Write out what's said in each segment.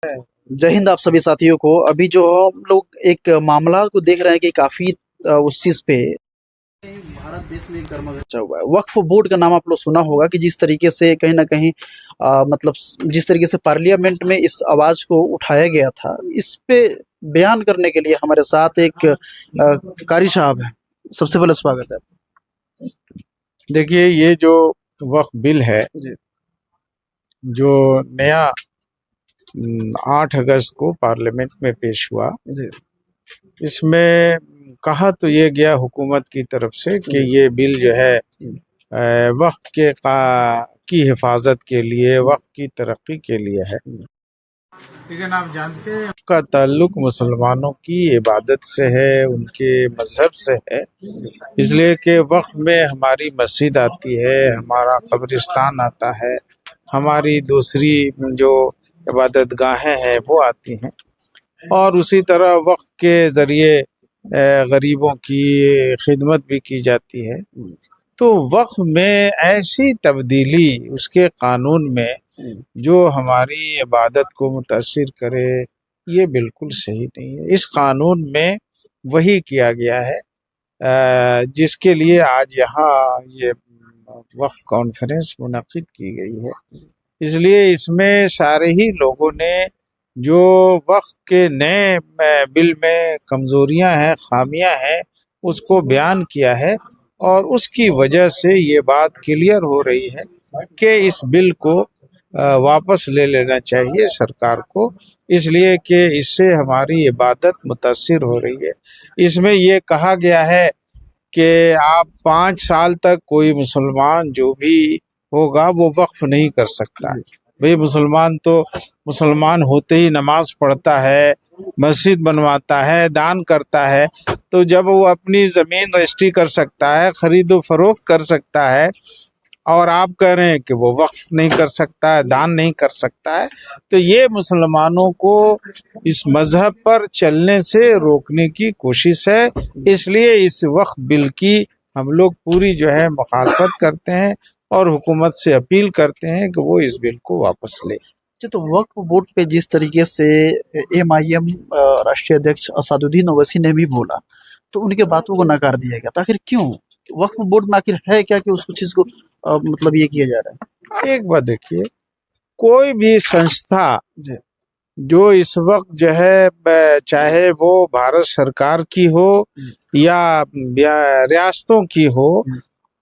जय हिंद आप सभी साथियों को। अभी जो हम लोग एक मामला को देख रहे हैं कि काफी उस चीज पे भारत देश में गर्मागर्चा हुआ है। वक्फ बोर्ड का नाम आप लोग सुना होगा कि जिस तरीके से कहीं ना कहीं मतलब जिस तरीके से पार्लियामेंट में इस आवाज को उठाया गया था, इस पे बयान करने के लिए हमारे साथ एक कारी साहब है। सबसे पहले स्वागत है। देखिए, ये जो वक्फ बिल है जी जो नया 8 अगस्त को पार्लियामेंट में पेश हुआ, जी इसमें कहा तो ये गया हुकूमत की तरफ से कि ये बिल जो है वक्फ की हिफाजत के लिए, वक्फ की तरक्की के लिए है। लेकिन आप जानते हैं उसका ताल्लुक मुसलमानों की इबादत से है, उनके मजहब से है। इसलिए कि वक्फ में हमारी मस्जिद आती है, हमारा कब्रिस्तान आता है, हमारी दूसरी जो इबादत गाहें हैं वो आती हैं, और उसी तरह वक्फ के ज़रिए गरीबों की खिदमत भी की जाती है। तो वक्फ में ऐसी तब्दीली उसके कानून में जो हमारी इबादत को मुतासिर करे, ये बिल्कुल सही नहीं है। इस कानून में वही किया गया है जिसके लिए आज यहाँ ये वक्फ कॉन्फ्रेंस मुनक्किद की गई है। इसलिए इसमें सारे ही लोगों ने जो वक्फ के नए बिल में कमज़ोरियां हैं, खामियां हैं, उसको बयान किया है, और उसकी वजह से ये बात क्लियर हो रही है कि इस बिल को वापस ले लेना चाहिए सरकार को, इसलिए कि इससे हमारी इबादत मुतासिर हो रही है। इसमें ये कहा गया है कि आप 5 साल तक कोई मुसलमान जो भी होगा वो वक्फ नहीं कर सकता। भाई, मुसलमान तो मुसलमान होते ही नमाज पढ़ता है, मस्जिद बनवाता है, दान करता है, तो जब वो अपनी ज़मीन रजिस्ट्री कर सकता है, खरीदो फरोख्त कर सकता है, और आप कह रहे हैं कि वो वक्फ नहीं कर सकता है, दान नहीं कर सकता है, तो ये मुसलमानों को इस मजहब पर चलने से रोकने की कोशिश है। इसलिए इस वक्फ बिल की हम लोग पूरी जो है मुखालफत करते हैं और हुकूमत से अपील करते हैं कि वो इस बिल को वापस ले। तो वक्फ बोर्ड पे जिस तरीके से MIM राष्ट्रीय अध्यक्ष असदुद्दीन ओवैसी ने भी बोला, तो उनके बातों को नकार दिया गया। तो आखिर क्यों वक्फ बोर्ड में आखिर है क्या कि उसको चीज को मतलब ये किया जा रहा है? एक बात देखिए, कोई भी संस्था जो इस वक्त जो है, चाहे वो भारत सरकार की हो या रियासतों की हो,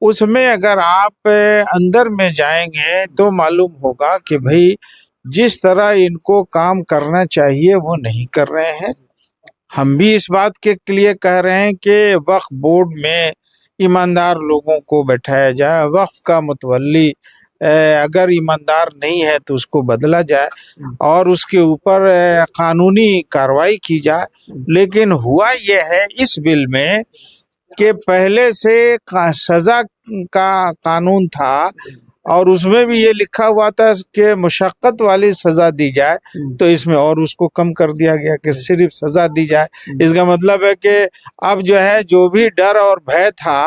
उसमें अगर आप अंदर में जाएंगे तो मालूम होगा कि भाई जिस तरह इनको काम करना चाहिए वो नहीं कर रहे हैं। हम भी इस बात के लिए कह रहे हैं कि वक्फ बोर्ड में ईमानदार लोगों को बैठाया जाए, वक्फ का मुतवल्ली अगर ईमानदार नहीं है तो उसको बदला जाए और उसके ऊपर कानूनी कार्रवाई की जाए। लेकिन हुआ यह है इस बिल में कि पहले से सजा का कानून था और उसमें भी ये लिखा हुआ था कि मुशक्कत वाली सजा दी जाए, तो इसमें और उसको कम कर दिया गया कि सिर्फ सजा दी जाए। इसका मतलब है कि अब जो है जो भी डर और भय था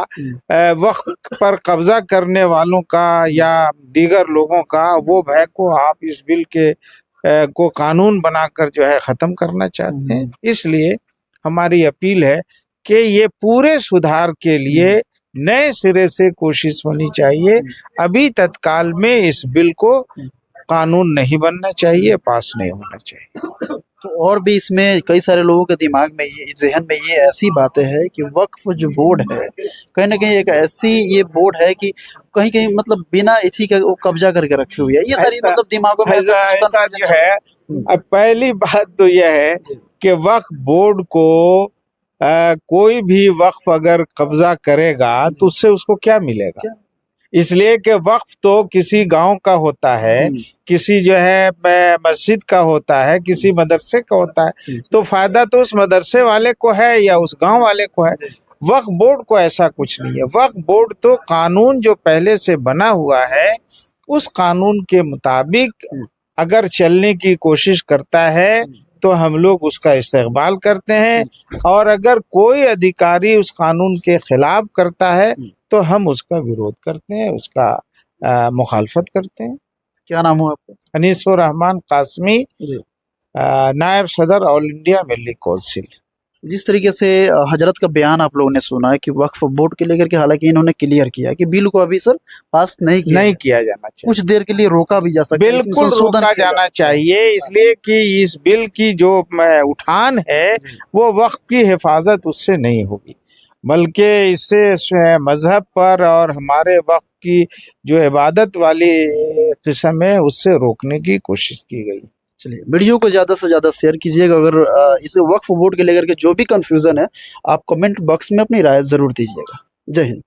वक्त पर कब्जा करने वालों का या दीगर लोगों का, वो भय को आप इस बिल के को कानून बनाकर जो है ख़त्म करना चाहते हैं। इसलिए हमारी अपील है कि ये पूरे सुधार के लिए नए सिरे से कोशिश होनी चाहिए। अभी तत्काल में इस बिल को कानून नहीं बनना चाहिए, पास नहीं होना चाहिए। तो और भी इसमें कई सारे लोगों के दिमाग में ये जहन में ये ऐसी बातें है कि वक्फ जो बोर्ड है कहीं ना कहीं एक ऐसी ये बोर्ड है कि कहीं कहीं मतलब बिना इथी के वो कब्जा करके रखी हुई है। ये सारी मतलब दिमागों में ऐसा जो है। अब पहली बात तो यह है कि वक्फ बोर्ड को कोई भी वक्फ अगर कब्जा करेगा तो उससे उसको क्या मिलेगा? इसलिए कि वक्फ तो किसी गांव का होता है, किसी जो है मस्जिद का होता है, किसी मदरसे का होता है, तो फायदा तो उस मदरसे वाले को है या उस गांव वाले को है। वक्फ बोर्ड को ऐसा कुछ नहीं है। वक्फ बोर्ड तो कानून जो पहले से बना हुआ है उस कानून के मुताबिक अगर चलने की कोशिश करता है तो हम लोग उसका इस्तेमाल करते हैं, और अगर कोई अधिकारी उस कानून के खिलाफ करता है तो हम उसका विरोध करते हैं, उसका मुखालफत करते हैं। क्या नाम हो आपका? अनीसुर रहमान कासमी, नायब सदर ऑल इंडिया मिल्ली कौंसिल। जिस तरीके से हजरत का बयान आप लोगों ने सुना है कि वक्फ बोर्ड के लेकर के, हालांकि इन्होंने क्लियर किया कि बिल को अभी सर पास नहीं किया नहीं है। किया जाना चाहिए, कुछ देर के लिए रोका भी जा सकता है, इसमें बिल्कुल संशोधन रोका किया जा जाना सकता है। चाहिए, इसलिए कि इस बिल की जो उठान है वो वक्फ की हिफाजत उससे नहीं होगी, बल्कि इससे मजहब पर और हमारे वक्फ की जो इबादत वाली किस्म है उससे रोकने की कोशिश की गई। चलिए, वीडियो को ज़्यादा से ज़्यादा शेयर कीजिएगा। अगर इस वक्फ बोर्ड के लेकर के जो भी कंफ्यूजन है, आप कमेंट बॉक्स में अपनी राय ज़रूर दीजिएगा। जय हिंद।